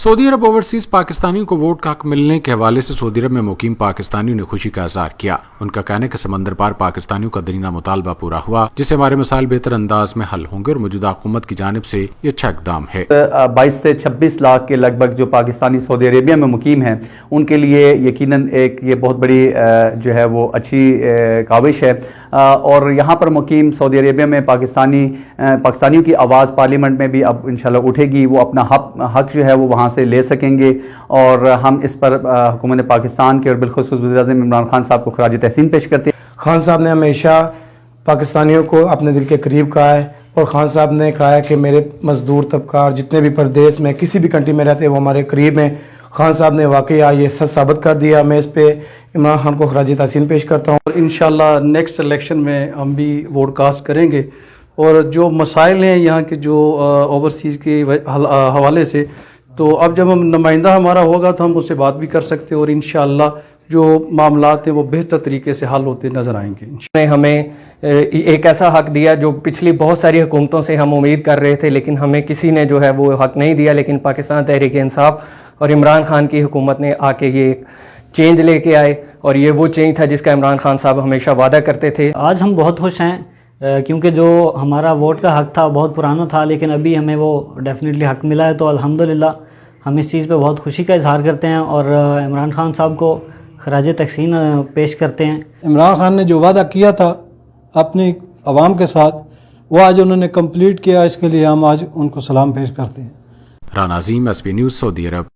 سعودی عرب overseas پاکستانیوں کو vote کا حق ملنے کے حوالے سے سعودی عرب میں مقیم پاکستانیوں نے خوشی کا اظہار کیا۔ ان کا کہنا ہے کہ سمندر پار پاکستانیوں کا درینہ مطالبہ پورا ہوا، جس سے ہمارے مسائل بہتر انداز میں حل ہوں گے اور موجودہ حکومت کی جانب سے یہ اچھا اقدام ہے۔ 22 سے 26 لاکھ کے لگ بھگ جو پاکستانی سعودی عربیہ میں مقیم ہیں، ان کے لیے یقیناً ایک یہ بہت بڑی جو ہے وہ اچھی کاوش ہے، اور یہاں پر مقیم سعودی عربیہ میں پاکستانیوں کی آواز پارلیمنٹ میں بھی اب انشاءاللہ اٹھے گی۔ وہ اپنا حق جو ہے وہ وہاں سے لے سکیں گے، اور ہم اس پر حکومت پاکستان کے اور بالخصوص وزیر اعظم عمران خان صاحب کو خراج تحسین پیش کرتے ہیں۔ خان صاحب نے ہمیشہ پاکستانیوں کو اپنے دل کے قریب کہا ہے، اور خان صاحب نے کہا ہے کہ میرے مزدور طبقہ جتنے بھی پردیس میں کسی بھی کنٹری میں رہتے ہیں وہ ہمارے قریب ہیں۔ خان صاحب نے واقعی یہ سچ ثابت کر دیا۔ میں اس پہ عمران خان کو خراج تحسین پیش کرتا ہوں۔ اور انشاءاللہ نیکسٹ الیکشن میں ہم بھی ووٹ کاسٹ کریں گے، اور جو مسائل ہیں یہاں کے جو اوورسیز کے حوالے سے، تو اب جب ہم نمائندہ ہمارا ہوگا تو ہم اس سے بات بھی کر سکتے ہیں، اور انشاءاللہ جو معاملات ہیں وہ بہتر طریقے سے حل ہوتے نظر آئیں گے۔ نے ہمیں ایک ایسا حق دیا جو پچھلی بہت ساری حکومتوں سے ہم امید کر رہے تھے، لیکن ہمیں کسی نے جو ہے وہ حق نہیں دیا، لیکن پاکستان تحریک انصاف اور عمران خان کی حکومت نے آ کے یہ چینج لے کے آئے، اور یہ وہ چینج تھا جس کا عمران خان صاحب ہمیشہ وعدہ کرتے تھے۔ آج ہم بہت خوش ہیں کیونکہ جو ہمارا ووٹ کا حق تھا بہت پرانا تھا، لیکن ابھی ہمیں وہ ڈیفینیٹلی حق ملا ہے، تو الحمدللہ ہم اس چیز پہ بہت خوشی کا اظہار کرتے ہیں، اور عمران خان صاحب کو خراج تحسین پیش کرتے ہیں۔ عمران خان نے جو وعدہ کیا تھا اپنی عوام کے ساتھ، وہ آج انہوں نے کمپلیٹ کیا، اس کے لیے ہم آج ان کو سلام پیش کرتے ہیں۔ رانا عظیم، ایس بی نیوز، سعودی عرب۔